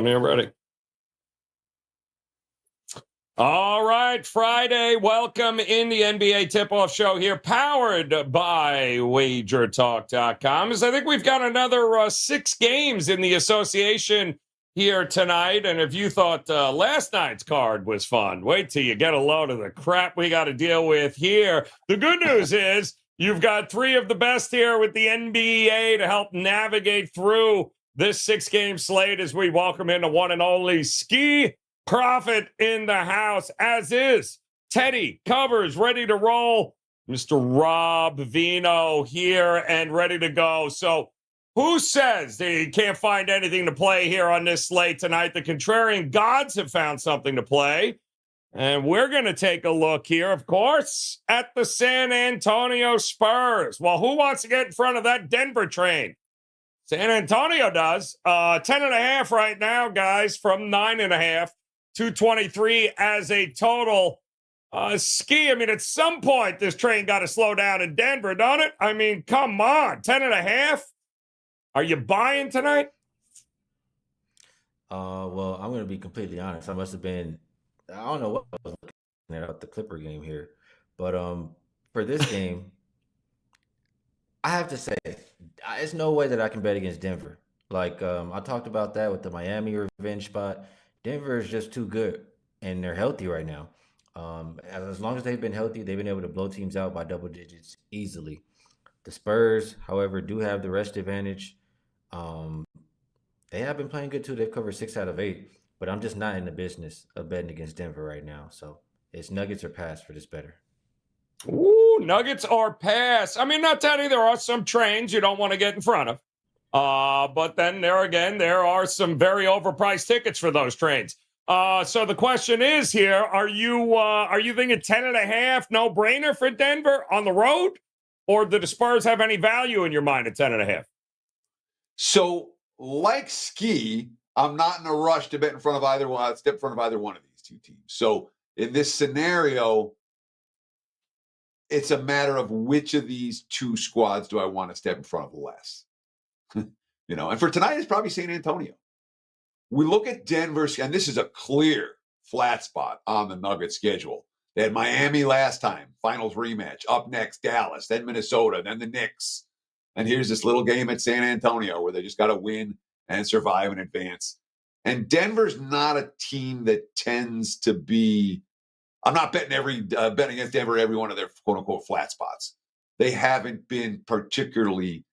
When you're ready. All right, Friday. Welcome in the NBA tip-off show here, powered by WagerTalk.com. As I think we've got another 6 games in the association here tonight. And if you thought last night's card was fun, wait till you get a load of the crap we got to deal with here. The good news is you've got 3 of the best here with the NBA to help navigate through this 6-game slate as we welcome in the one and only Skee Prophet in the house, as is Teddy Covers, ready to roll. Mr. Rob Vino here and ready to go. So who says they can't find anything to play here on this slate tonight? The contrarian gods have found something to play. And we're going to take a look here, of course, at the San Antonio Spurs. Well, who wants to get in front of that Denver train? San Antonio does. 10.5 right now, guys, from 9.5. 223 as a total. Skee, I mean, at some point, this train got to slow down in Denver, don't it? I mean, come on, 10.5. Are you buying tonight? Well, I'm going to be completely honest. I must have been, I don't know what I was looking at the Clipper game here. But for this game, I have to say, there's no way that I can bet against Denver. Like, I talked about that with the Miami revenge spot. Denver is just too good, and they're healthy right now. As long as they've been healthy, they've been able to blow teams out by double digits easily. The Spurs, however, do have the rest advantage. They have been playing good too. They've covered 6 out of 8, but I'm just not in the business of betting against Denver right now. So it's Nuggets or pass for this better. Ooh, Nuggets or pass. I mean, not Teddy, there are some trains you don't want to get in front of. But then there are some very overpriced tickets for those trains. So the question is here, are you thinking 10.5 no brainer for Denver on the road? Or do the Spurs have any value in your mind at 10.5? So like Skee, I'm not in a rush to bet in front of either one, step in front of either one of these two teams. So in this scenario, it's a matter of which of these two squads do I want to step in front of less. And for tonight, it's probably San Antonio. We look at Denver, and this is a clear flat spot on the Nuggets schedule. They had Miami last time, finals rematch. Up next, Dallas, then Minnesota, then the Knicks. And here's this little game at San Antonio where they just got to win and survive and advance. And Denver's not a team that tends to be. I'm not betting against Denver every one of their quote unquote flat spots. They haven't been particularly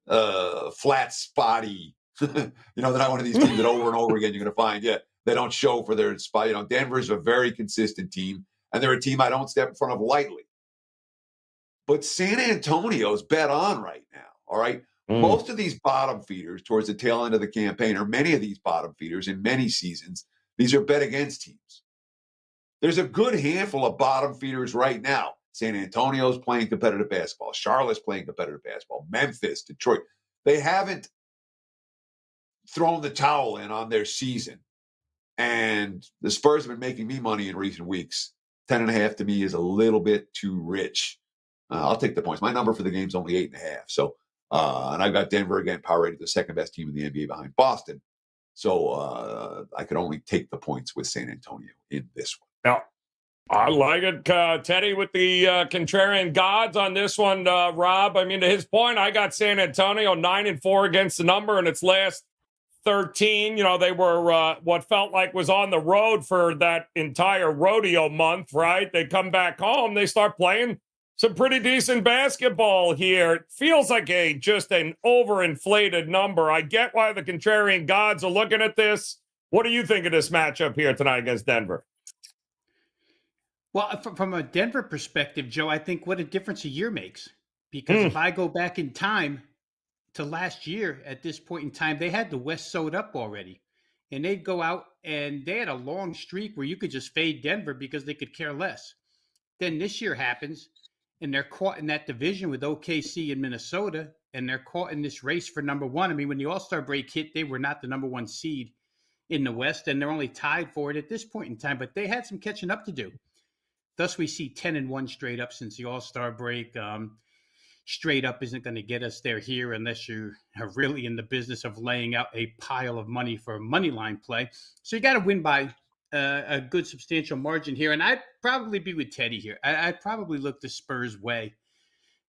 flat spotty. They're not one of these teams that over and over again you're going to find, they don't show for their spot. Denver's a very consistent team, and they're a team I don't step in front of lightly. But San Antonio's bet on right now, all right? Most of these bottom feeders towards the tail end of the campaign, or many of these bottom feeders in many seasons, these are bet against teams. There's a good handful of bottom feeders right now. San Antonio's playing competitive basketball. Charlotte's playing competitive basketball. Memphis, Detroit. They haven't thrown the towel in on their season. And the Spurs have been making me money in recent weeks. 10.5 to me is a little bit too rich. I'll take the points. My number for the game is only 8.5. So, and I've got Denver again, power rated the second best team in the NBA behind Boston. So I could only take the points with San Antonio in this one. Now, I like it, Teddy, with the contrarian gods on this one, Rob. I mean, to his point, I got San Antonio 9-4 against the number in its last 13. They were what felt like was on the road for that entire rodeo month, right? They come back home, they start playing some pretty decent basketball here. It feels like just an overinflated number. I get why the contrarian gods are looking at this. What do you think of this matchup here tonight against Denver? Well, from a Denver perspective, Joe, I think what a difference a year makes. Because if I go back in time to last year, at this point in time, they had the West sewed up already. And they'd go out and they had a long streak where you could just fade Denver because they could care less. Then this year happens, and they're caught in that division with OKC and Minnesota, and they're caught in this race for number one. I mean, when the All-Star break hit, they were not the number one seed in the West, and they're only tied for it at this point in time. But they had some catching up to do. Thus, we see 10-1 straight up since the All-Star break. straight up isn't going to get us there here unless you are really in the business of laying out a pile of money for a money line play. So you got to win by a good substantial margin here. And I'd probably be with Teddy here. I'd probably look the Spurs way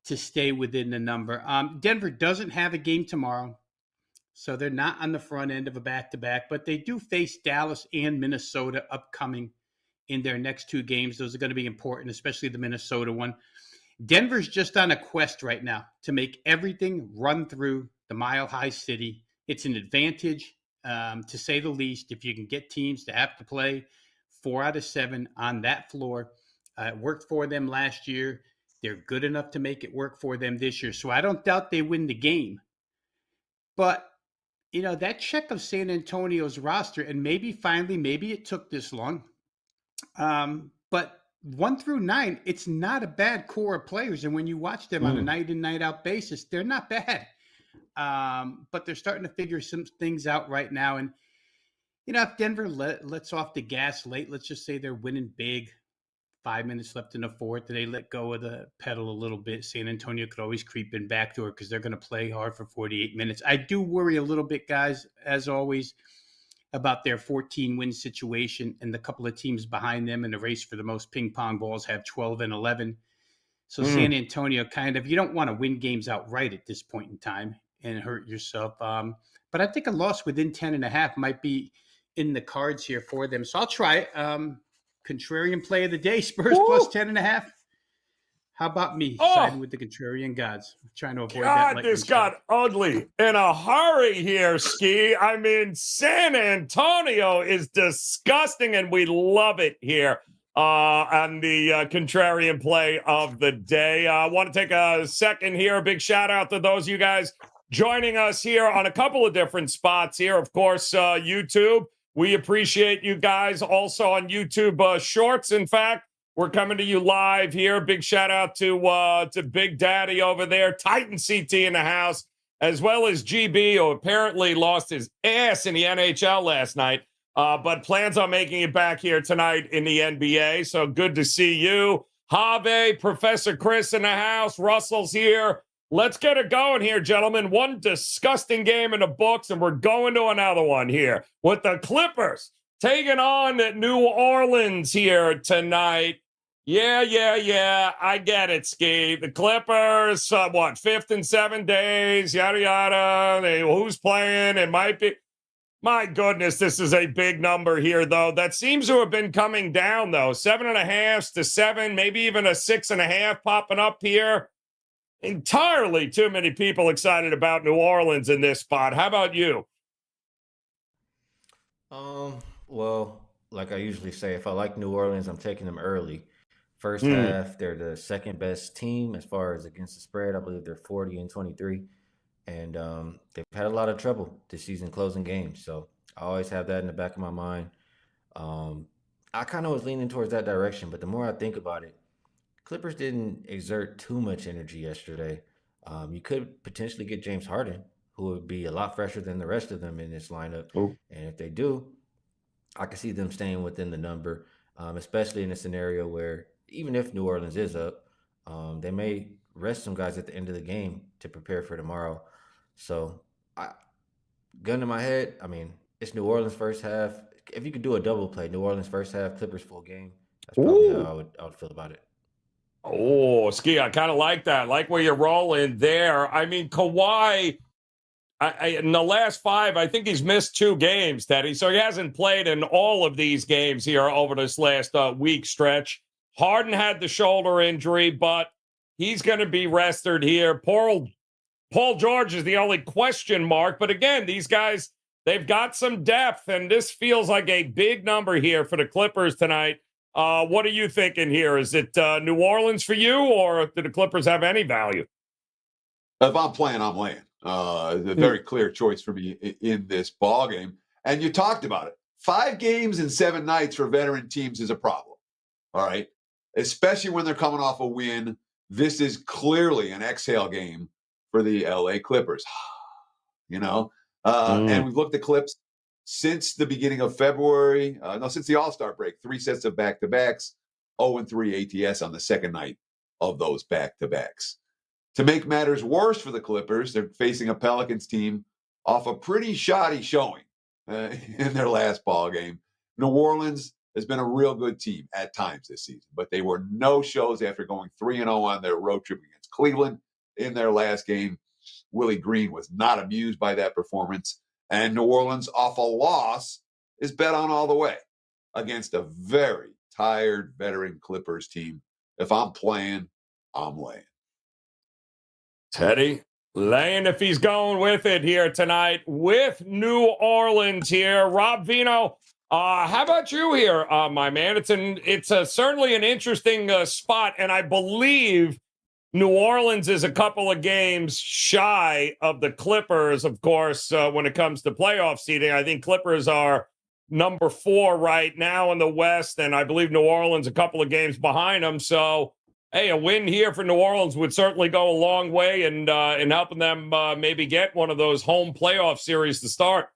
to stay within the number. Denver doesn't have a game tomorrow, so they're not on the front end of a back-to-back, but they do face Dallas and Minnesota upcoming in their next two games. Those are going to be important, especially the Minnesota one. Denver's just on a quest right now to make everything run through the Mile High City. It's an advantage, to say the least, if you can get teams to have to play 4 out of 7 on that floor. It worked for them last year. They're good enough to make it work for them this year. So I don't doubt they win the game. But, that check of San Antonio's roster, and maybe it took this long. But 1 through 9, it's not a bad core of players. And when you watch them on a night in, night out basis, they're not bad. But they're starting to figure some things out right now. And, if Denver lets off the gas late, let's just say they're winning big, 5 minutes left in the fourth, and they let go of the pedal a little bit, San Antonio could always creep in back door because they're going to play hard for 48 minutes. I do worry a little bit, guys, as always, about their 14-win situation, and the couple of teams behind them in the race for the most ping pong balls have 12 and 11. So San Antonio you don't want to win games outright at this point in time and hurt yourself. But I think a loss within 10.5 might be in the cards here for them. So I'll try it. Contrarian play of the day, Spurs plus 10.5. How about me siding with the contrarian gods? I'm trying to avoid that. This got ugly in a hurry here, Skee. I mean, San Antonio is disgusting, and we love it here on the contrarian play of the day. I want to take a second here. A big shout out to those of you guys joining us here on a couple of different spots here. Of course, YouTube. We appreciate you guys also on YouTube Shorts. In fact, we're coming to you live here. Big shout out to Big Daddy over there, Titan CT in the house, as well as GB, who apparently lost his ass in the NHL last night, but plans on making it back here tonight in the NBA. So good to see you. Have, Professor Chris in the house, Russell's here. Let's get it going here, gentlemen. One disgusting game in the books, and we're going to another one here with the Clippers taking on New Orleans here tonight. Yeah. I get it, Skee. The Clippers, 5th in 7 days, yada, yada. Who's playing? It might be. My goodness, this is a big number here, though. That seems to have been coming down, though. 7.5 to 7, maybe even a 6.5 popping up here. Entirely too many people excited about New Orleans in this spot. How about you? Well, like I usually say, if I like New Orleans, I'm taking them early. First half, they're the second best team as far as against the spread. I believe they're 40-23. And they've had a lot of trouble this season closing games. So I always have that in the back of my mind. I kind of was leaning towards that direction, but the more I think about it, Clippers didn't exert too much energy yesterday. You could potentially get James Harden, who would be a lot fresher than the rest of them in this lineup. Ooh. And if they do, I can see them staying within the number, especially in a scenario where even if New Orleans is up, they may rest some guys at the end of the game to prepare for tomorrow. So, gun to my head, I mean, it's New Orleans first half. If you could do a double play, New Orleans first half, Clippers full game, that's probably how I would feel about it. Oh, Skee, I kind of like that. I like where you're rolling there. I mean, Kawhi, in the last 5, I think he's missed 2 games, Teddy. So he hasn't played in all of these games here over this last week stretch. Harden had the shoulder injury, but he's going to be rested here. Paul George is the only question mark. But again, these guys, they've got some depth, and this feels like a big number here for the Clippers tonight. What are you thinking here? Is it New Orleans for you, or do the Clippers have any value? If I'm playing, I'm laying. A very clear choice for me in this ball game. And you talked about it. 5 games in 7 nights for veteran teams is a problem. All right. Especially when they're coming off a win. This is clearly an exhale game for the LA Clippers. And we've looked at clips since the beginning of February. Since the All-Star break, 3 sets of back-to-backs, 0-3 ATS on the second night of those back-to-backs. To make matters worse for the Clippers, they're facing a Pelicans team off a pretty shoddy showing in their last ball game. New Orleans has been a real good team at times this season, but they were no shows after going 3-0 on their road trip against Cleveland in their last game. Willie Green was not amused by that performance, and New Orleans off a loss is bet on all the way against a very tired veteran Clippers team. If I'm playing, I'm laying. Teddy laying if he's going with it here tonight with New Orleans here. Rob Vino, how about you here, my man? It's certainly an interesting spot, and I believe New Orleans is a couple of games shy of the Clippers, of course, when it comes to playoff seeding. I think Clippers are number 4 right now in the West, and I believe New Orleans a couple of games behind them. So, hey, a win here for New Orleans would certainly go a long way in helping them maybe get one of those home playoff series to start.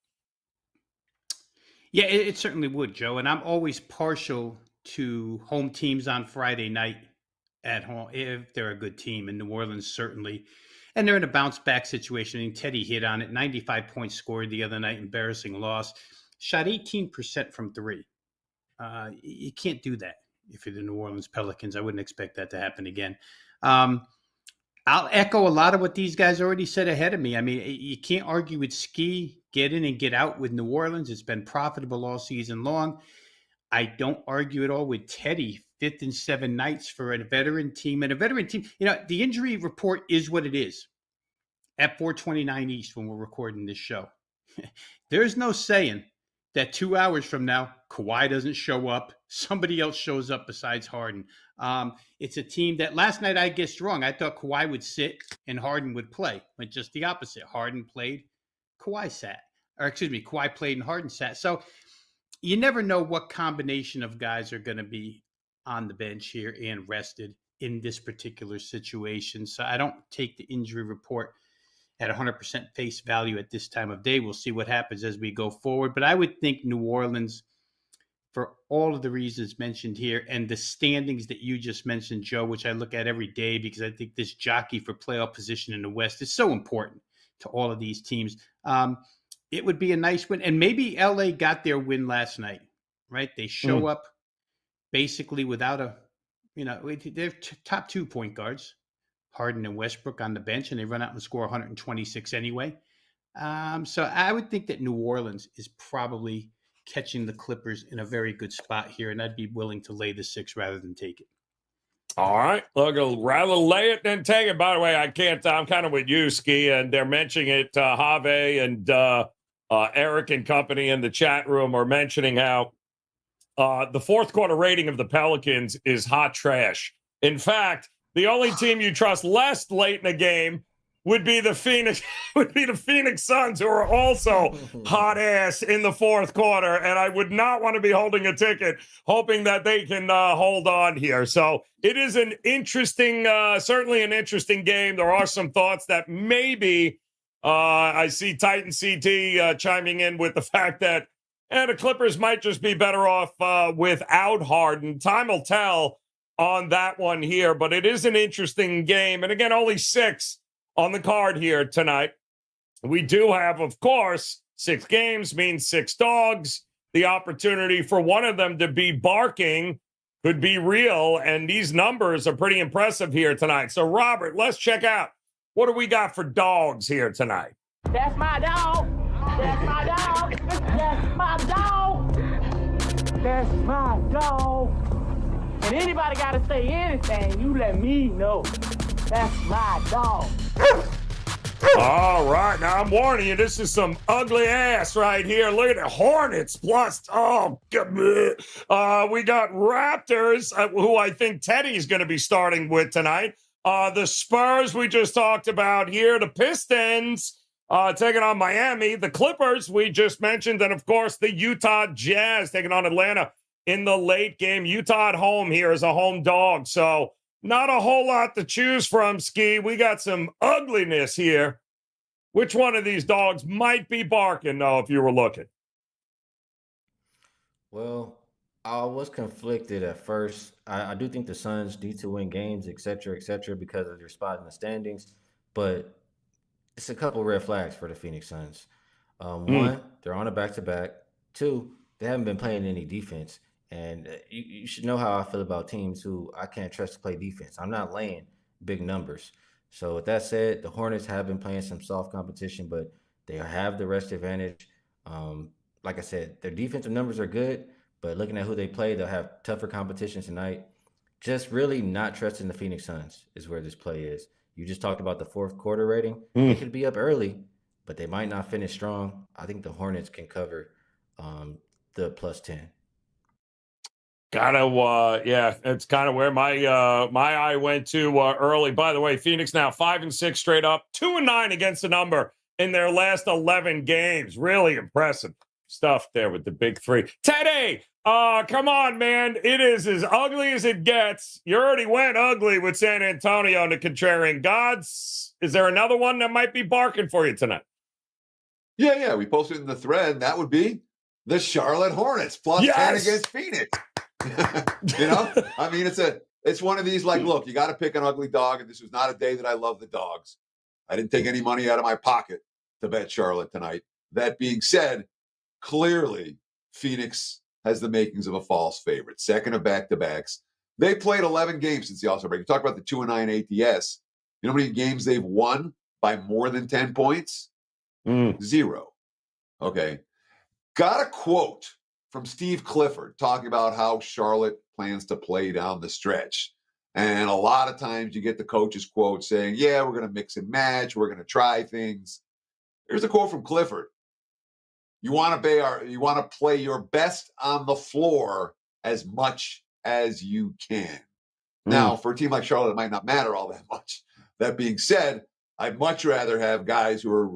Yeah, it certainly would, Joe. And I'm always partial to home teams on Friday night at home if they're a good team. And New Orleans certainly. And they're in a bounce back situation. And Teddy hit on it. 95 points scored the other night. Embarrassing loss. Shot 18% from 3. You can't do that if you're the New Orleans Pelicans. I wouldn't expect that to happen again. I'll echo a lot of what these guys already said ahead of me. I mean, you can't argue with Skee, get in and get out with New Orleans. It's been profitable all season long. I don't argue at all with Teddy. 5th and 7 nights for a veteran team. And a veteran team, the injury report is what it is at 4:29 East when we're recording this show. There's no saying that 2 hours from now, Kawhi doesn't show up. Somebody else shows up besides Harden. It's a team that last night I guessed wrong. I thought Kawhi would sit and Harden would play, but just the opposite. Harden played, Kawhi sat. Or excuse me, Kawhi played and Harden sat. So you never know what combination of guys are going to be on the bench here and rested in this particular situation. So I don't take the injury report at 100% face value at this time of day. We'll see what happens as we go forward. But I would think New Orleans, for all of the reasons mentioned here and the standings that you just mentioned, Joe, which I look at every day because I think this jockey for playoff position in the West is so important to all of these teams. It would be a nice win. And maybe LA got their win last night, right? They show up basically without they're top 2 point guards, Harden and Westbrook on the bench, and they run out and score 126 anyway. So I would think that New Orleans is probably catching the Clippers in a very good spot here, and I'd be willing to lay the 6 rather than take it. All right. Look, I'd rather lay it than take it. By the way, I'm kind of with you, Skee, and they're mentioning it. Have and Eric and company in the chat room are mentioning how the fourth quarter rating of the Pelicans is hot trash. In fact, the only team you trust less late in a game would be the Phoenix Suns, who are also hot ass in the fourth quarter, and I would not want to be holding a ticket hoping that they can hold on here. So it is an interesting, certainly an interesting game. There are some thoughts that maybe I see Titan CT chiming in with the fact that the Clippers might just be better off without Harden. Time will tell on that one here, but it is an interesting game. And again, only 6 on the card here tonight. We do have, of course, 6 games means 6 dogs. The opportunity for one of them to be barking could be real, and these numbers are pretty impressive here tonight. So, Robert, let's check out what do we got for dogs here tonight. That's my dog. That's my dog. That's my dog. That's my dog. And anybody got to say anything, you let me know. That's my dog. All right, now I'm warning you, this is some ugly ass right here. Look at the Hornets plus. Oh, we got Raptors, who I think Teddy's going to be starting with tonight. The Spurs we just talked about here. The Pistons taking on Miami. The Clippers we just mentioned. And, of course, the Utah Jazz taking on Atlanta in the late game. Utah at home here is a home dog. So not a whole lot to choose from, Skee. We got some ugliness here. Which one of these dogs might be barking, though, if you were looking? Well, I was conflicted at first. I do think the Suns need to win games, et cetera, because of their spot in the standings. But it's a couple red flags for the Phoenix Suns. Mm. One, they're on a back to back. Two, they haven't been playing any defense. And you should know how I feel about teams who I can't trust to play defense. I'm not laying big numbers. So, with that said, the Hornets have been playing some soft competition, but they have the rest advantage. Um, like I said, their defensive numbers are good, but looking at who they play, they'll have tougher competition tonight. Just really not trusting the Phoenix Suns is where this play is. You just talked about the fourth quarter rating. They could be up early, but they might not finish strong. I think the Hornets can cover the plus 10. Yeah, it's kind of where my eye went to early. By the way, Phoenix now 5-6 straight up, 2-9 against the number in their last 11 games. Really impressive stuff there with the big three. Teddy, come on, man. It is as ugly as it gets. You already went ugly with San Antonio and the Contrarian Gods. Is there another one that might be barking for you tonight? Yeah. We posted in the thread. That would be the Charlotte Hornets plus 10 against Phoenix. I mean, it's one of these like, look, you got to pick an ugly dog, and this was not a day that I love the dogs. I didn't take any money out of my pocket to bet Charlotte tonight. That being said, clearly Phoenix has the makings of a false favorite. Second of back-to-backs. They played 11 games since the All-Star break. You talk about the 2-9 ATS. You know how many games they've won by more than 10 points? 0. Okay. Got a quote from Steve Clifford talking about how Charlotte plans to play down the stretch. And a lot of times you get the coach's quote saying, yeah, we're going to mix and match. We're going to try things. Here's a quote from Clifford. You want to play your best on the floor as much as you can. Now, for a team like Charlotte, it might not matter all that much. That being said, I'd much rather have guys who are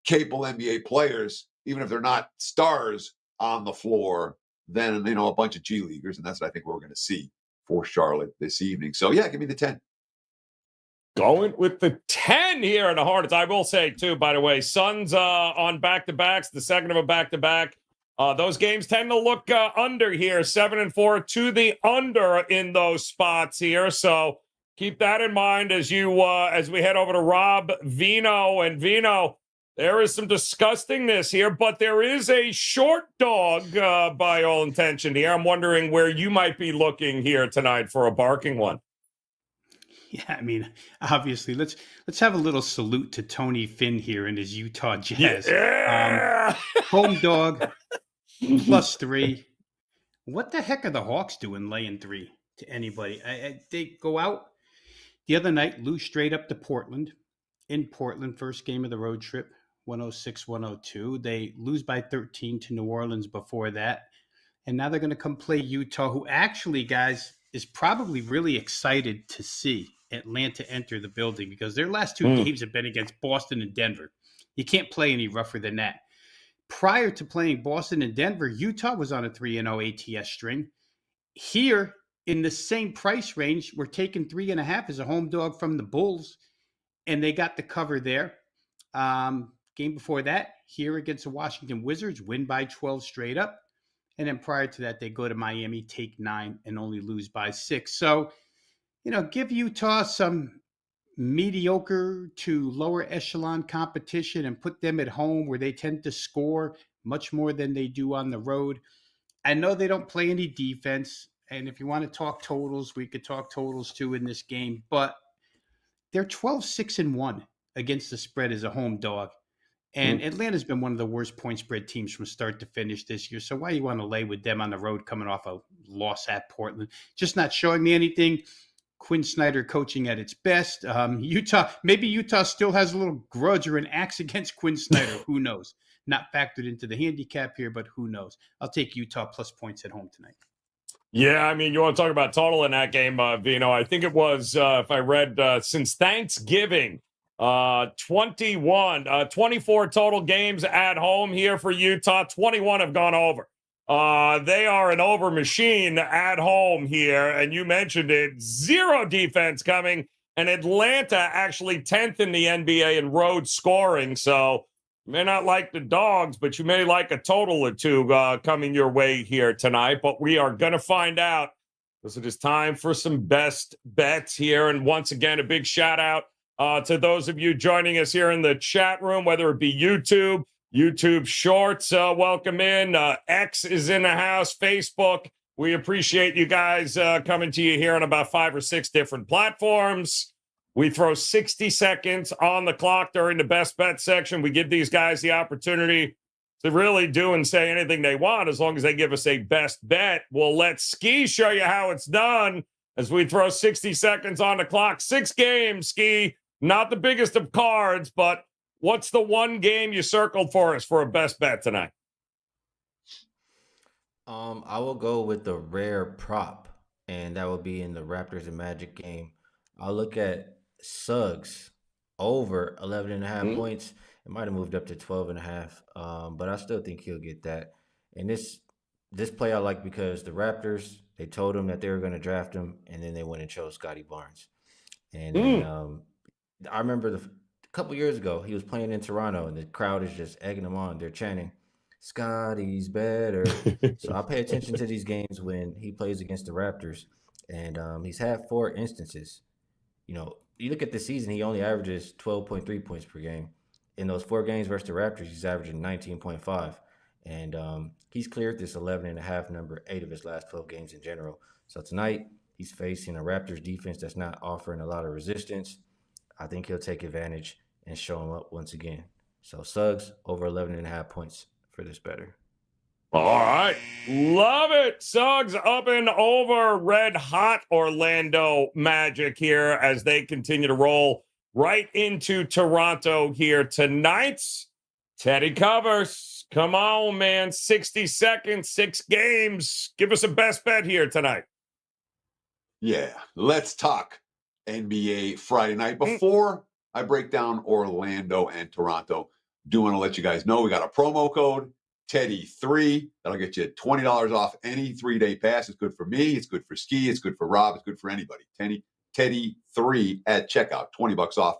capable NBA players, even if they're not stars, on the floor than a bunch of G leaguers, and that's what I think we're going to see for Charlotte this evening. So yeah, give me the 10. Going with the 10 here in the Hornets. I will say too, by the way, Suns on back-to-backs, the second of a back-to-back. Those games tend to look under here, 7-4 to the under in those spots here. So keep that in mind as we head over to Rob, Vino, and Vino. There is some disgustingness here, but there is a short dog by all intention here. I'm wondering where you might be looking here tonight for a barking one. Yeah, I mean, obviously, let's have a little salute to Tony Finn here and his Utah Jazz. Yeah. Home dog, plus 3. What the heck are the Hawks doing laying 3 to anybody? They go out the other night, lose straight up to Portland. In Portland, first game of the road trip, 106-102. They lose by 13 to New Orleans before that. And now they're going to come play Utah, who actually, guys, is probably really excited to see Atlanta enter the building because their last 2 games have been against Boston and Denver. You can't play any rougher than that. Prior to playing Boston and Denver, Utah was on a 3-0 ATS string. Here, in the same price range, we're taking 3.5 as a home dog from the Bulls, and they got the cover there. Game before that, here against the Washington Wizards, win by 12 straight up. And then prior to that, they go to Miami, take 9, and only lose by 6. So, give Utah some mediocre to lower echelon competition and put them at home where they tend to score much more than they do on the road. I know they don't play any defense. And if you want to talk totals, we could talk totals too in this game. But they're 12-6-1 against the spread as a home dog. And Atlanta's been one of the worst point spread teams from start to finish this year. So why you want to lay with them on the road coming off a loss at Portland? Just not showing me anything. Quinn Snyder coaching at its best. Maybe Utah still has a little grudge or an axe against Quinn Snyder. Who knows? Not factored into the handicap here, but who knows? I'll take Utah plus points at home tonight. Yeah, I mean, you want to talk about total in that game, Vino. I think it was, if I read, since Thanksgiving, 24 total games at home here for Utah. 21 have gone over. They are an over machine at home here. And you mentioned it, 0 defense coming. And Atlanta actually 10th in the NBA in road scoring. So You may not like the dogs, but you may like a total or two coming your way here tonight. But we are going to find out because it is time for some best bets here. And once again, a big shout out to those of you joining us here in the chat room, whether it be YouTube Shorts, welcome in. X is in the house, Facebook. We appreciate you guys coming to you here on about 5 or 6 different platforms. We throw 60 seconds on the clock during the best bet section. We give these guys the opportunity to really do and say anything they want as long as they give us a best bet. We'll let Skee show you how it's done as we throw 60 seconds on the clock. 6 games, Skee. Not the biggest of cards, but what's the one game you circled for us for a best bet tonight? I will go with the rare prop, and that will be in the Raptors and Magic game. I'll look at Suggs over 11.5 points. It might have moved up to 12.5, but I still think he'll get that. And this play I like because the Raptors, they told him that they were going to draft him, and then they went and chose Scotty Barnes. And then, I remember a couple years ago, he was playing in Toronto, and the crowd is just egging him on. They're chanting, Scotty's better. So I pay attention to these games when he plays against the Raptors. And he's had 4 instances. You know, you look at the season, he only averages 12.3 points per game. In those 4 games versus the Raptors, he's averaging 19.5. And he's cleared this 11.5 number 8 of his last 12 games in general. So tonight, he's facing a Raptors defense that's not offering a lot of resistance. I think he'll take advantage and show him up once again. So Suggs over 11.5 points for this better. All right. Love it. Suggs up and over red hot Orlando Magic here as they continue to roll right into Toronto here tonight. Teddy covers. Come on, man. 60 seconds, 6 games. Give us a best bet here tonight. Yeah, let's talk NBA Friday night. Before I break down Orlando and Toronto, do want to let you guys know we got a promo code, Teddy3. That'll get you $20 off any 3-day pass. It's good for me. It's good for Skee. It's good for Rob. It's good for anybody. Teddy3 at checkout. $20 off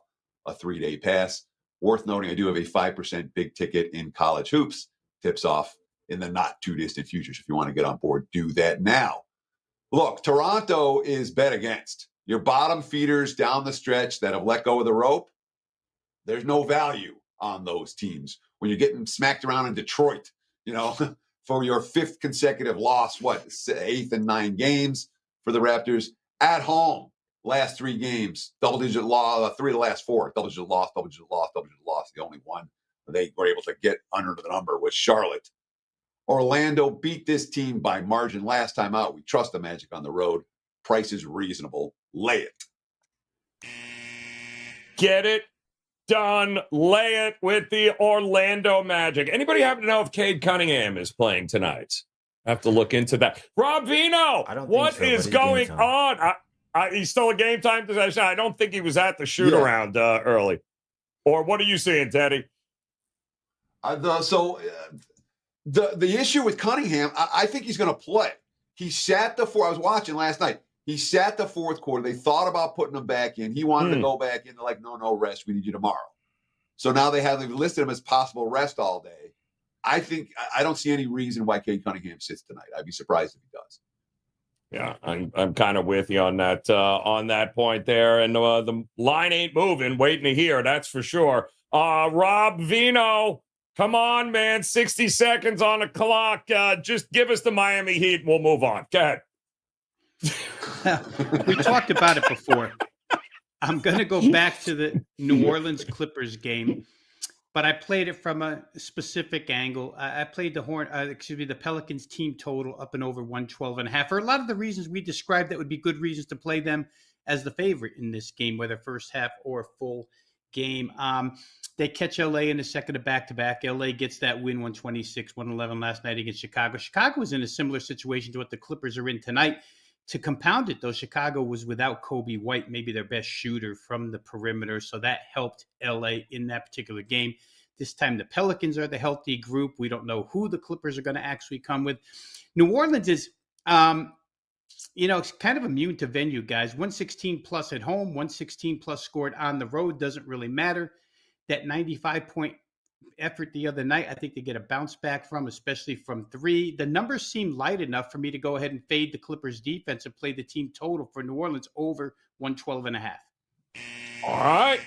a 3-day pass. Worth noting, I do have a 5% big ticket in college hoops. Tips off in the not too distant future. So if you want to get on board, do that now. Look, Toronto is bet against. Your bottom feeders down the stretch that have let go of the rope, there's no value on those teams. When you're getting smacked around in Detroit, you know, for your 5th consecutive loss, 8th and 9 games for the Raptors at home. Last 3 games, double-digit loss, 3 of the last 4, double-digit loss, double-digit loss, double-digit loss. The only one they were able to get under the number was Charlotte. Orlando beat this team by margin last time out. We trust the Magic on the road. Price is reasonable. Lay it. Get it done. Lay it with the Orlando Magic. Anybody happen to know if Cade Cunningham is playing tonight? I have to look into that. Rob Vino, what is going on? He's still a game time possession. I don't think he was at the shoot around early. Or what are you seeing, Teddy? The issue with Cunningham, I think he's going to play. He sat I was watching last night. He sat the 4th quarter. They thought about putting him back in. He wanted to go back in. They're like, no, rest. We need you tomorrow. So now they've listed him as possible rest all day. I don't see any reason why Cade Cunningham sits tonight. I'd be surprised if he does. Yeah, I'm kind of with you on that point there. And the line ain't moving. Waiting to hear, that's for sure. Rob Vino, come on, man. 60 seconds on the clock. Just give us the Miami Heat and we'll move on. Go ahead. We talked about it before. I'm going to go back to the New Orleans Clippers game, but I played it from a specific angle. I played the Pelicans team total up and over 112.5 for a lot of the reasons we described. That would be good reasons to play them as the favorite in this game, whether first half or full game. They catch LA in the second of back-to-back. LA gets that win 126-111 last night against Chicago. Chicago was in a similar situation to what the Clippers are in tonight. To compound it, though, Chicago was without Kobe White, maybe their best shooter from the perimeter. So that helped LA in that particular game. This time, the Pelicans are the healthy group. We don't know who the Clippers are going to actually come with. New Orleans is, it's kind of immune to venue, guys. 116 plus at home, 116 plus scored on the road. Doesn't really matter. That 95-point effort the other night. I think they get a bounce back from, especially from three. The numbers seem light enough for me to go ahead and fade the Clippers defense and play the team total for New Orleans over 112.5. All right.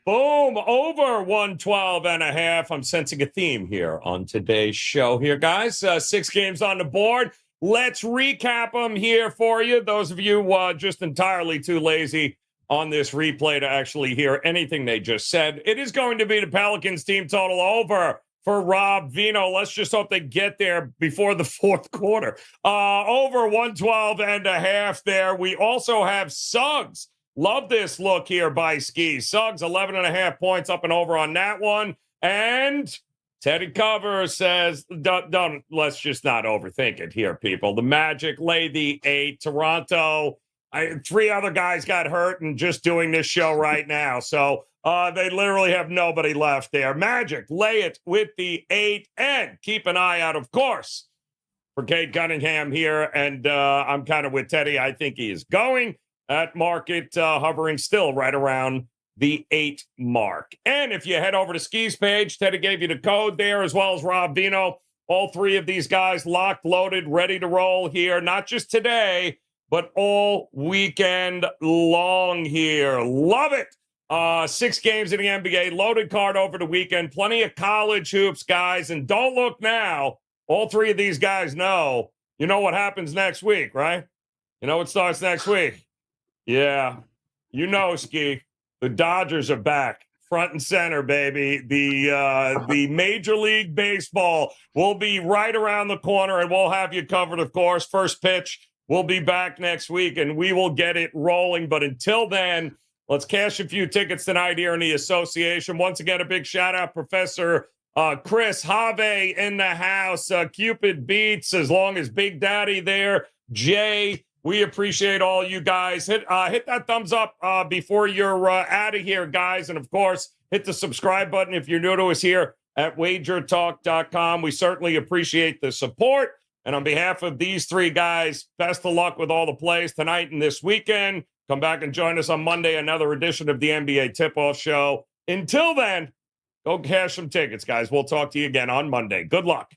Boom. Over 112.5. I'm sensing a theme here on today's show here, guys. 6 games on the board. Let's recap them here for you. Those of you just entirely too lazy on this replay to actually hear anything they just said. It is going to be the Pelicans team total over for Rob Vino. Let's just hope they get there before the fourth quarter. Over 112.5 there. We also have Suggs. Love this look here by Skee. Suggs, 11.5 points up and over on that one. And Teddy Cover says, don't let's just not overthink it here, people. The Magic lay the 8. Toronto, 3 other guys got hurt and just doing this show right now. So they literally have nobody left there. Magic lay it with the 8. And keep an eye out, of course, for Cade Cunningham here. And I'm kind of with Teddy. I think he is going at market, hovering still right around the 8 mark. And if you head over to Skee's page, Teddy gave you the code there, as well as Rob Vino. All 3 of these guys locked, loaded, ready to roll here, not just today, but all weekend long here. Love it. 6 games in the NBA, loaded card over the weekend, plenty of college hoops, guys. And don't look now. All 3 of these guys know, you know what happens next week, right? You know what starts next week? Yeah, you know, Skee. The Dodgers are back, front and center, baby. The Major League Baseball will be right around the corner, and we'll have you covered, of course. First pitch, we'll be back next week, and we will get it rolling. But until then, let's cash a few tickets tonight here in the association. Once again, a big shout-out, Professor Chris Have in the house. Cupid Beats, as long as Big Daddy there. Jay, we appreciate all you guys. Hit that thumbs up before you're out of here, guys. And, of course, hit the subscribe button if you're new to us here at WagerTalk.com. We certainly appreciate the support. And on behalf of these 3 guys, best of luck with all the plays tonight and this weekend. Come back and join us on Monday, another edition of the NBA Tip-Off Show. Until then, go cash some tickets, guys. We'll talk to you again on Monday. Good luck.